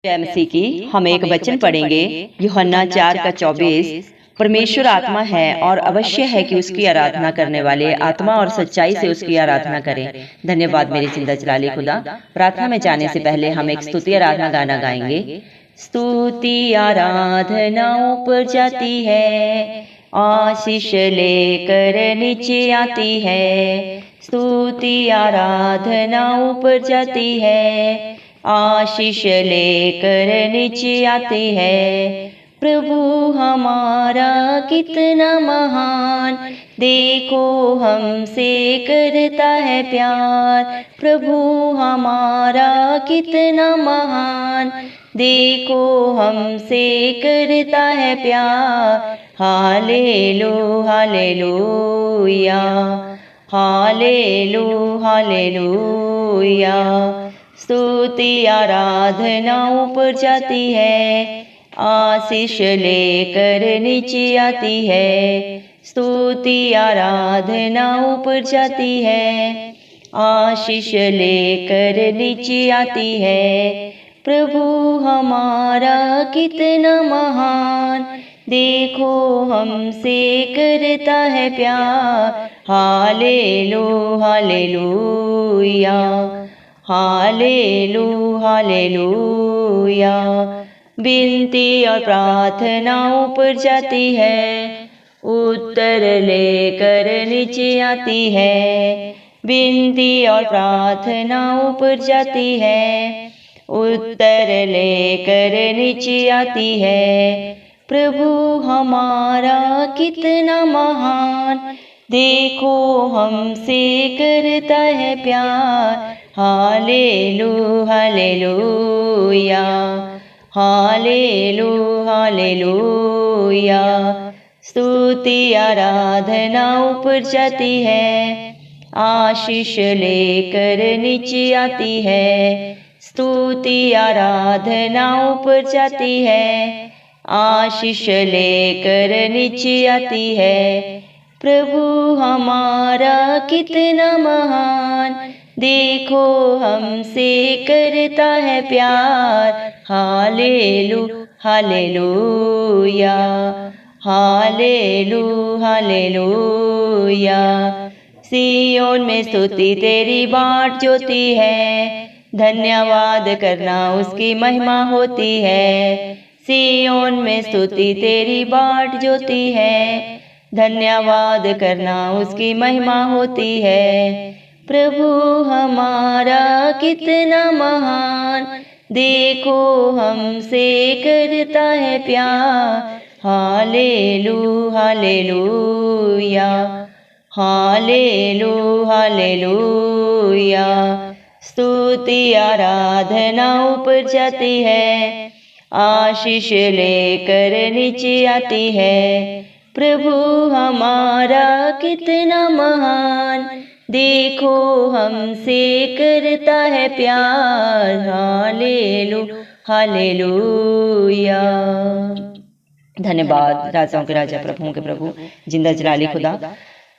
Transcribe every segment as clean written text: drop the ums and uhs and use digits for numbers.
मसीह की हम एक वचन पढ़ेंगे, यूहन्ना 4:24। परमेश्वर आत्मा है और अवश्य है कि उसकी आराधना करने वाले आत्मा और सच्चाई से उसकी आराधना करें। धन्यवाद मेरे जिंदा जलाली खुदा। प्रार्थना में जाने से पहले हम एक स्तुति आराधना गाना गाएंगे। स्तुति आराधना ऊपर जाती है, आशीष लेकर नीचे आती है। स्तुति आराधना ऊपर जाती है, आशीष लेकर नीचे आती है। प्रभु हमारा कितना महान, देखो हमसे करता है प्यार। प्रभु हमारा कितना महान, देखो हमसे करता है प्यार। हालेलू हालेलूया, हालेलू हालेलूया। स्तुति आराधना ऊपर जाती है, आशीष लेकर नीचे आती है। स्तुति आराधना ऊपर जाती है, आशीष लेकर नीचे आती है। प्रभु हमारा कितना महान, देखो हमसे करता है प्यार। हालेलू हालेलूया, हालेलू हालेलूया। विनती और प्रार्थना ऊपर जाती है, उत्तर लेकर नीचे आती है। विनती और प्रार्थना ऊपर जाती है, उत्तर लेकर नीचे आती है। प्रभु हमारा कितना महान, देखो हमसे करता है प्यार। हालेलू हालेलूया, हालेलू हालेलूया। स्तुति आराधना ऊपर जाती है, आशीष लेकर नीचे आती है। स्तुति आराधना ऊपर जाती है, आशीष लेकर नीचे आती है। प्रभु हमारा कितना महान, देखो हमसे करता है प्यार। हालेलू हालेलूया, हालेलू हालेलूया। सियोन में स्तुति तेरी बाट जोती है, धन्यवाद करना उसकी महिमा होती है। सियोन में स्तुति तेरी बाट जोती है, धन्यवाद करना उसकी महिमा होती है। प्रभु हमारा कितना महान, देखो हमसे करता है प्यार। हालेलू हालेलूया, हालेलू हालेलूया। स्तुति आराधना ऊपर जाती है, आशीष लेकर नीचे आती है। प्रभु हमारा कितना महान, देखो हमसे करता है प्यार। हालेलू हालेलूया। धन्यवाद राजाओं के राजा प्रभुओं के प्रभु जिंदा जलाली खुदा।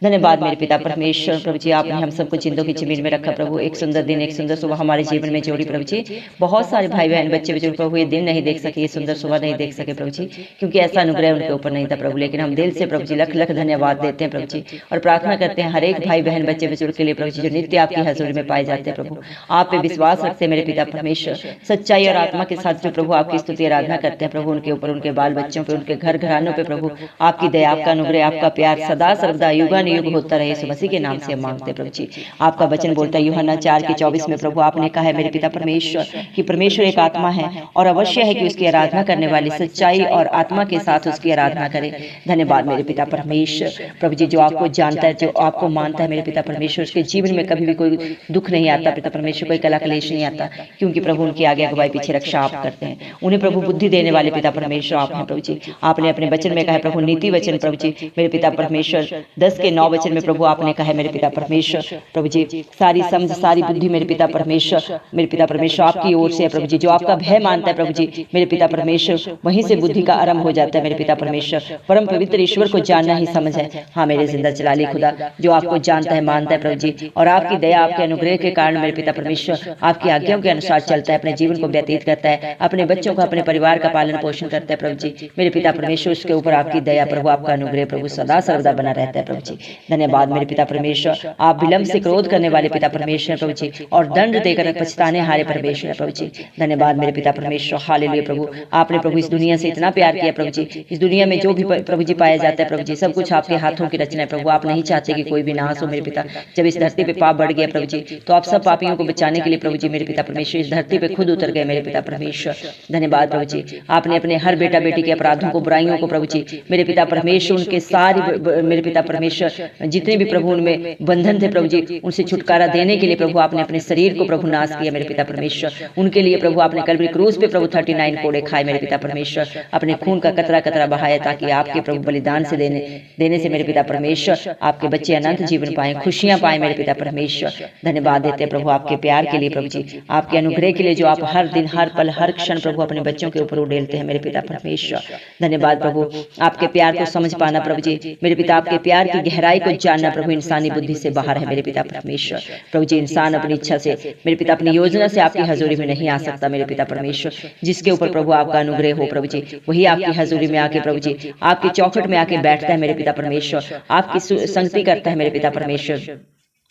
धन्यवाद मेरे पिता परमेश्वर। प्रभु जी आपने हम सबको जिंदों की जमीन में रखा प्रभु। एक सुंदर दिन, एक सुंदर सुबह हमारे जीवन में जोड़ी प्रभु जी। बहुत सारे भाई बहन बच्चे बुजुर्ग प्रभु ये दिन नहीं देख सके, ये सुंदर सुबह नहीं देख सके प्रभु जी, क्योंकि ऐसा अनुग्रह उनके ऊपर नहीं था प्रभु। लेकिन हम दिल से प्रभु जी लख लख धन्यवाद देते हैं प्रभु जी, और प्रार्थना करते हैं हर एक भाई बहन बच्चे बुजुर्ग के लिए प्रभु जी, जो नित्य आपकी हजूरी में पाए जाते हैं प्रभु। आप पे विश्वास रखते हैं मेरे पिता परमेश्वर, सच्चाई और आत्मा के साथ जो प्रभु आपकी स्तुति आराधना करते हैं प्रभु, उनके ऊपर, उनके बाल बच्चों पे, उनके घर घरानों पे प्रभु आपकी दया, आपका अनुग्रह, आपका प्यार सदा सर्वदा युगानुयुग होता रहे। मसीह के नाम से मांगते प्रभु जी। आपका वचन बोलता है यूहन्ना 4:24 में प्रभु आपने कहा है मेरे पिता परमेश्वर कि परमेश्वर एक आत्मा है और अवश्य है कि उसकी आराधना करने वाले सच्चाई और आत्मा के साथ उसकी आराधना करें। धन्यवाद मेरे पिता परमेश्वर। प्रभु जी जो आपको जानता है, जो आपको मानता है मेरे पिता परमेश्वर, उसके जीवन में कभी भी कोई दुख नहीं आता पिता परमेश्वर, कोई कला कलेश नहीं आता, क्योंकि प्रभु उनकी आगे अगुवाई पीछे रक्षा आप करते हैं। उन्हें प्रभु बुद्धि देने वाले पिता परमेश्वर आप हैं प्रभु जी। आपने अपने वचन में कहा प्रभु नीति वचन प्रभु जी मेरे पिता परमेश्वर 10 के 9 वचन में प्रभु आपने कहा है मेरे पिता परमेश्वर प्रभु जी, सारी समझ सारी बुद्धि मेरे पिता परमेश्वर आपकी ओर से है प्रभु जी। जो आपका भय मानता है प्रभु जी मेरे पिता परमेश्वर, वहीं से बुद्धि का आरंभ हो जाता है मेरे पिता परमेश्वर। परम पवित्र ईश्वर को जानना ही समझ है। हाँ मेरे जिंदा जलाली खुदा, जो आपको जानता है मानता है प्रभु जी, और आपकी दया आपके अनुग्रह के कारण मेरे पिता परमेश्वर आपकी आज्ञाओं के अनुसार चलता है, अपने जीवन को व्यतीत करता है, अपने बच्चों का अपने परिवार का पालन पोषण करता है प्रभु जी। मेरे पिता परमेश्वर, उसके ऊपर आपकी दया प्रभु, आपका अनुग्रह प्रभु सदा सर्वदा बना रहता है प्रभु जी। धन्यवाद मेरे पिता परमेश्वर। आप विलंब से क्रोध करने वाले पिता परमेश्वर प्रभु जी, और दंड देकर पछताने हारे परमेश्वर प्रभु जी। धन्यवाद मेरे पिता परमेश्वर। हालेलुया प्रभु, आपने प्रभु इस दुनिया से इतना प्यार किया प्रभु जी। इस दुनिया में जो भी प्रभु जी पाया जाता है प्रभु जी, सब कुछ आपके हाथों की रचना है प्रभु। आप नहीं चाहते कि कोई भी नाश हो मेरे पिता। जब इस धरती पे पाप बढ़ गया प्रभु जी, तो आप सब पापियों को बचाने के लिए प्रभु जी मेरे पिता परमेश्वर इस धरती पे खुद उतर गए मेरे पिता परमेश्वर। धन्यवाद प्रभु जी। आपने अपने हर बेटा बेटी के अपराधों को, बुराइयों को प्रभु जी मेरे पिता परमेश्वर, उनके सारी मेरे पिता परमेश्वर जितने भी प्रभु उनमें बंधन थे प्रभु जी, उनसे छुटकारा देने के लिए प्रभु आपने अपने शरीर को प्रभु नाश किया मेरे पिता परमेश्वर। उनके लिए प्रभु आपने कलवरी क्रूस पे प्रभु 39 कोड़े खाए मेरे पिता परमेश्वर, अपने खून का कतरा कतरा बहाया, ताकि आपके प्रभु बलिदान से देने से मेरे पिता परमेश्वर आपके बच्चे अनंत जीवन पाए, खुशियां पाए मेरे पिता परमेश्वर। धन्यवाद देते हैं प्रभु आपके प्यार के लिए प्रभु जी, आपके अनुग्रह के लिए, जो आप हर दिन हर पल हर क्षण प्रभु अपने बच्चों के ऊपर उड़ेलते हैं मेरे पिता परमेश्वर। धन्यवाद प्रभु, आपके प्यार को समझ पाना प्रभु जी मेरे पिता, आपके प्यार की गहराई को जानना प्रभु इंसानी बुद्धि से बाहर है मेरे पिता परमेश्वर। प्रभु जी इंसान अपनी इच्छा से मेरे पिता, अपनी योजना से आपकी हजूरी में नहीं आ सकता मेरे पिता परमेश्वर। जिसके ऊपर प्रभु आपका अनुग्रह हो प्रभु जी, वही आपकी हजूरी में आके प्रभु जी आपकी चौखट में आके बैठता है मेरे पिता परमेश्वर, आपकी संगति करता है मेरे पिता परमेश्वर,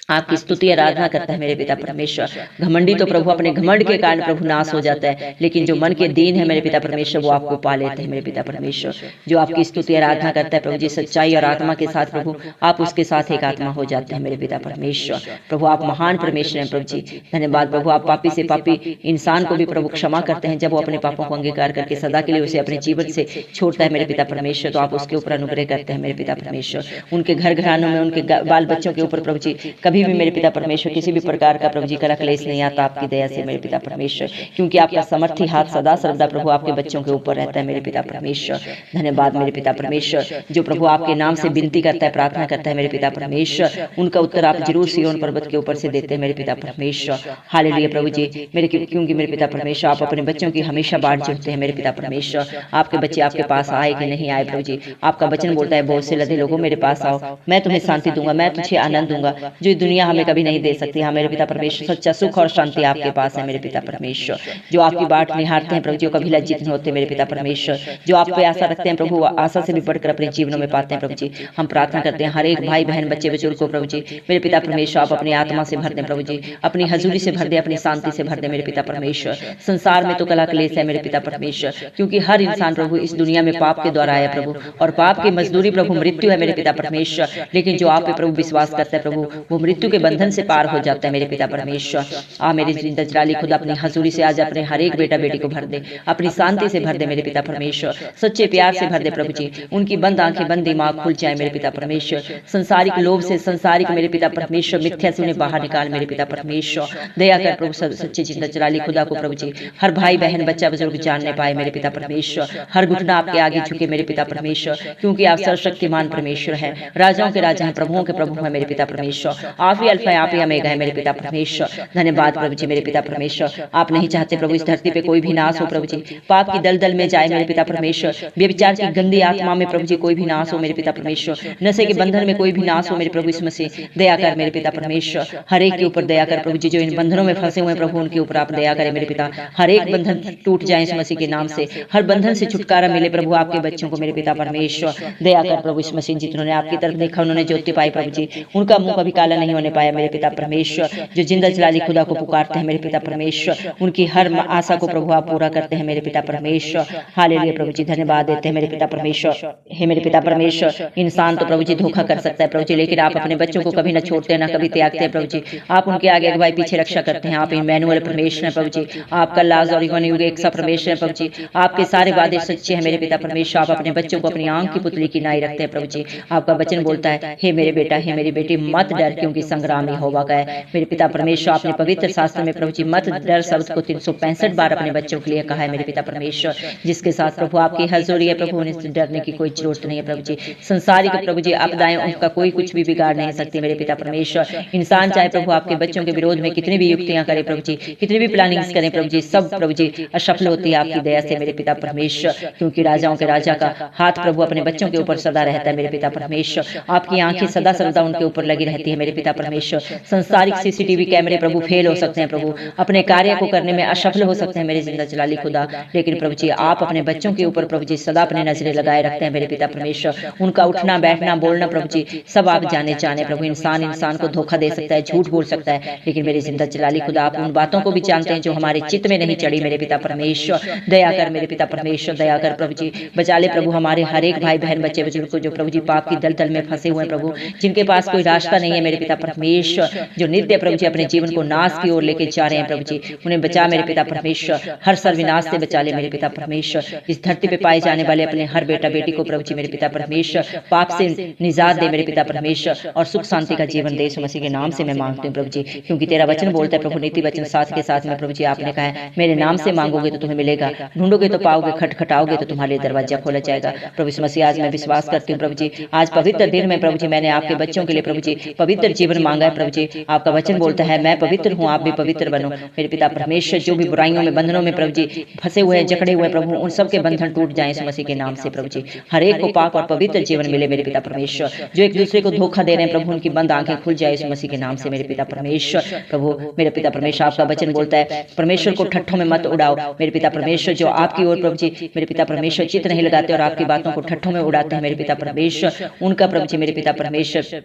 आपकी स्तुति आराधना करता है मेरे पिता परमेश्वर। घमंडी तो प्रभु अपने घमंड के कारण प्रभु नाश हो जाता है, लेकिन जो मन के दीन है मेरे पिता परमेश्वर, वो आपको पा लेते हैं मेरे पिता परमेश्वर। जो आपकी स्तुति आराधना करता है प्रभु जी सच्चाई और आत्मा के साथ प्रभु, आप उसके साथ एक आत्मा हो जाते हैं मेरे पिता परमेश्वर। प्रभु आप महान परमेश्वर हैं प्रभु जी। धन्यवाद प्रभु, आप पापी से पापी इंसान को भी प्रभु क्षमा करते हैं, जब वो अपने पापों को अंगीकार करके सदा के लिए उसे अपने जीवन से छोड़ता है मेरे पिता परमेश्वर, तो आप उसके ऊपर अनुग्रह करते हैं मेरे पिता परमेश्वर। उनके घर घरानों में, उनके बाल बच्चों के ऊपर प्रभु जी कभी भी मेरे पिता परमेश्वर किसी भी प्रकार का प्रभु जी कला क्लेश नहीं आता आपकी दया से मेरे पिता परमेश्वर, क्योंकि आपका समर्थी हाथ सदा सर्वदा प्रभु आपके बच्चों के ऊपर रहता है मेरे पिता परमेश्वर। धन्यवाद मेरे पिता परमेश्वर, जो प्रभु आपके नाम से विनती करता है, प्रार्थना करता है मेरे पिता परमेश्वर, उनका उत्तर आप जरूर सिय्योन पर्वत के ऊपर से देते हैं मेरे पिता परमेश्वर। हालेलुया प्रभु जी मेरे, क्योंकि मेरे पिता परमेश्वर आप अपने बच्चों की हमेशा बाट जोहते हैं मेरे पिता परमेश्वर। आपके बच्चे आपके पास आए कि नहीं आए प्रभु जी, आपका वचन बोलता है बहुत से लदे लोगों मेरे पास आओ, मैं तुम्हें शांति दूंगा, मैं तुझे आनंद दूंगा, जो दुनिया हमें कभी नहीं दे सकती। हाँ मेरे पिता परमेश्वर, सच्चा सुख और शांति आपके पास है मेरे पिता परमेश्वर। जो आपकी बाट निहारते हैं प्रभु जी, कभी लज्जित नहीं होते मेरे पिता परमेश्वर। जो आप पे आशा रखते हैं प्रभु, आशा से भी बढ़कर अपने जीवनों में पाते हैं प्रभु जी। हम प्रार्थना करते हैं हर एक भाई बहन बच्चे बुजुर्ग को प्रभु जी मेरे पिता परमेश्वर आप अपनी आत्मा से भर दें प्रभु जी, अपनी हजूरी से भर दे, अपनी शांति से भर दे मेरे पिता परमेश्वर। संसार में तो कला क्लेश है मेरे पिता परमेश्वर, क्योंकि हर इंसान प्रभु इस दुनिया में पाप के द्वारा आया प्रभु, और पाप की मजदूरी प्रभु मृत्यु है मेरे पिता परमेश्वर। लेकिन जो आप पे प्रभु विश्वास करता है प्रभु, वो मृत्यु के बंधन से पार हो जाता है मेरे पिता परमेश्वर। आ मेरी जिंदा जलाली खुद अपनी हजूरी से आज अपने हर एक बेटा बेटी को भर दे, अपनी शांति से भर दे मेरे पिता परमेश्वर, सच्चे प्यार से भर दे प्रभु जी। उनकी बंद आंखें बंद दिमाग खुल जाए मेरे पिता परमेश्वर। संसारिक लोभ से, संसारिक मेरे पिता परमेश्वर मिथ्या से उन्हें बाहर निकाल मेरे पिता परमेश्वर। दया कर प्रभु सच्चे जिंदा जलाली खुदा को प्रभु जी हर भाई बहन बच्चा बुजुर्ग जानने पाए मेरे पिता परमेश्वर। हर घुटना आपके आगे झुके मेरे पिता परमेश्वर, क्योंकि आप सर्वशक्तिमान परमेश्वर है, राजाओं के राजा है, प्रभुओं के प्रभु है मेरे पिता परमेश्वर। आप ही अल्फा आप ही ओमेगा है मेरे पिता परमेश्वर। धन्यवाद प्रभु जी मेरे पिता परमेश्वर। आप नहीं चाहते प्रभु इस धरती पे कोई भी नाश हो प्रभु जी, पाप की दलदल में जाए मेरे पिता परमेश्वर, व्यभिचार की गंदी आत्मा में प्रभु जी कोई भी नाश हो मेरे पिता परमेश्वर, नशे के बंधन में कोई भी नाश हो मेरे प्रभु यीशु मसीह। दया कर मेरे पिता परमेश्वर, हर एक के ऊपर दया कर प्रभु जी, जो इन बंधनों में फंसे हुए प्रभु उनके ऊपर आप दया करें मेरे पिता। हर एक बंधन टूट जाए यीशु मसीह के नाम से, हर बंधन से छुटकारा मिले प्रभु आपके बच्चों को मेरे पिता परमेश्वर। दया कर प्रभु यीशु मसीह, जिन्होंने आपकी तरफ देखा उन्होंने ज्योति पाई प्रभु जी, उनका मुंह कभी काला नहीं होने पाया मेरे पिता परमेश्वर। जो जिंदा जलाली खुदा को पुकारते हैं मेरे पिता परमेश्वर, उनकी हर आशा को प्रभु आप पूरा करते हैं मेरे पिता परमेश्वर। हालेलुया प्रभु जी, धन्यवाद देते हैं मेरे पिता परमेश्वर। हे मेरे पिता परमेश्वर, इंसान तो प्रभु जी धोखा कर सकता है प्रभु जी, लेकिन आप अपने बच्चों को कभी न छोड़ते हैं, न कभी त्यागते हैं प्रभु जी। आप उनके आगे अगुवाई पीछे रक्षा करते हैं। आप इम्मैनुअल परमेश्वर हैं प्रभु जी, आपका लाज और युग एक सा परमेश्वर है प्रभु जी। आपके सारे वादे सच्चे हैं मेरे पिता परमेश्वर। आप अपने बच्चों को अपनी आंख की पुतली की नाई रखते हैं प्रभु जी। आपका वचन बोलता है, हे मेरे बेटा हे मेरी बेटी मत डर, क्योंकि क्योंकि संग्राम यहोवा का है। मेरे पिता परमेश्वर, आपने पवित्र शास्त्र में प्रभु जी मत डर शब्द को 365 बार अपने बच्चों के लिए कहा है मेरे पिता परमेश्वर, जिसके साथ प्रभु आपकी हजूरी है प्रभु, उन्हें डरने की कोई जरूरत नहीं है प्रभु जी। संसारिक प्रभु जी आपदाएं उनका कोई कुछ भी बिगाड़ नहीं सकती मेरे पिता परमेश्वर। इंसान चाहे प्रभु आपके बच्चों के विरोध में कितनी भी युक्तियां करे प्रभु जी, कितनी भी प्लानिंग्स करें प्रभु जी, सब प्रभु जी असफल होती है आपकी दया से मेरे पिता परमेश्वर, क्योंकि राजाओं के राजा का हाथ प्रभु अपने बच्चों के ऊपर सदा रहता है मेरे पिता परमेश्वर। आपकी आंखें सदा सर्वदा उनके ऊपर लगी रहती है मेरे पिता परमेश्वर। संसारिक सीसीटीवी कैमरे प्रभु फेल हो सकते हैं प्रभु, अपने कार्य को करने में असफल हो सकते हैं मेरे जिंदा जलाली खुदा, लेकिन प्रभु जी आप अपने बच्चों के ऊपर प्रभु जी सदा अपने नजरें लगाए रखते हैं मेरे पिता परमेश्वर। उनका उठना बैठना बोलना प्रभु जी सब आप जाने प्रभु। इंसान को धोखा दे सकता है, झूठ बोल सकता है, लेकिन मेरे जिंदा जलाली खुदा आप उन बातों को भी जानते हैं जो हमारे चित्त में नहीं चढ़ी मेरे पिता परमेश्वर। दया कर मेरे पिता परमेश्वर, दया कर प्रभु जी, बचा ले प्रभु हमारे हर एक भाई बहन बच्चे बुजुर्ग को जो प्रभु जी पाप की दलदल में फंसे हुए हैं प्रभु, जिनके पास कोई रास्ता नहीं है मेरे पिता परमेश्वर, जो नित्य प्रभु जी अपने जीवन को नाश की ओर लेके जा रहे हैं प्रभु जी, उन्हें बचा मेरे पिता परमेश्वर। हर सर्वनाश से बचा ले मेरे पिता परमेश्वर। इस धरती पे पाए जाने वाले अपने हर बेटा बेटी को प्रभु जी मेरे पिता परमेश्वर पाप से निजात दे मेरे पिता परमेश्वर, और सुख शांति का जीवन दे। यीशु मसीह के नाम से मैं मांगती हूँ प्रभु जी, क्योंकि तेरा वचन बोलता है प्रभु, नीति वचन साथ के साथ में प्रभु जी आपने कहा है मेरे नाम से मांगोगे तो तुम्हें मिलेगा, ढूंढोगे तो पाओगे, खटखटाओगे तो तुम्हारे लिए दरवाजा खोला जाएगा। प्रभु यीशु मसीह आज मैं विश्वास करती हूँ प्रभु जी, आज पवित्र दिन में प्रभु जी मैंने आपके बच्चों के लिए प्रभु जी पवित्र जीवन मांगा है प्रभु जी। आपका वचन बोलता है मैं पवित्र हूँ आप भी पवित्र बनो मेरे पिता परमेश्वर। जो भी बुराइयों में बंधनों में प्रभु जी फंसे हुए हैं, जकड़े हुए प्रभु, उन सबके बंधन टूट जाए यीशु मसीह के नाम से प्रभु जी। हर एक को पाक और पवित्र जीवन मिले मेरे पिता परमेश्वर। जो एक दूसरे को धोखा दे रहे हैं प्रभु, उनकी बंद आंखें खुल जाए यीशु मसीह के नाम से मेरे पिता परमेश्वर। प्रभु मेरे पिता परमेश्वर, आपका वचन बोलता है परमेश्वर को ठट्ठों में मत उड़ाओ मेरे पिता परमेश्वर। जो आपकी ओर प्रभु जी मेरे पिता परमेश्वर चित्त नहीं लगाते और आपकी बातों को ठट्ठों में उड़ाते हैं मेरे पिता परमेश्वर, उनका प्रभु जी मेरे पिता परमेश्वर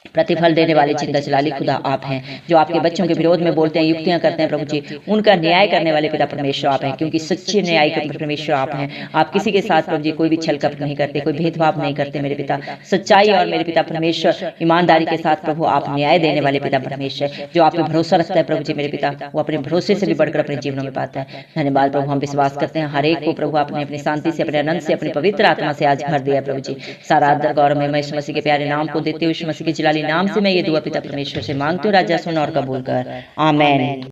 प्रतिफल देने वाले जिंदा जलाली खुदा आप हैं। जो आपके बच्चों के विरोध में बोलते हैं, युक्तियां करते हैं प्रभु जी, उनका न्याय करने वाले पिता परमेश्वर आप हैं, क्योंकि सच्चे न्याय के परमेश्वर आप हैं। आप किसी के साथ प्रभु जी कोई भी छल कपट नहीं करते, कोई भेदभाव नहीं करते मेरे पिता। सच्चाई और मेरे पिता परमेश्वर ईमानदारी के साथ प्रभु आप न्याय देने वाले पिता परमेश्वर। जो आप पे भरोसा रखता है प्रभु जी मेरे पिता, वो अपने भरोसे से भी बढ़कर अपने जीवनों में पाता है। धन्यवाद प्रभु, हम विश्वास करते हैं हर एक को प्रभु आपने अपनी शांति से, अपने आनंद से, अपनी पवित्र आत्मा से आज भर दिया प्रभु जी। सारा आदर गौरव में यीशु मसीह के प्यारे नाम को देते हुए, यीशु मसीह के जलाली नाम से मैं ये दुआ पिता परमेश्वर से मांगती हूँ, राजा सुन और कबूल कर, आमेन।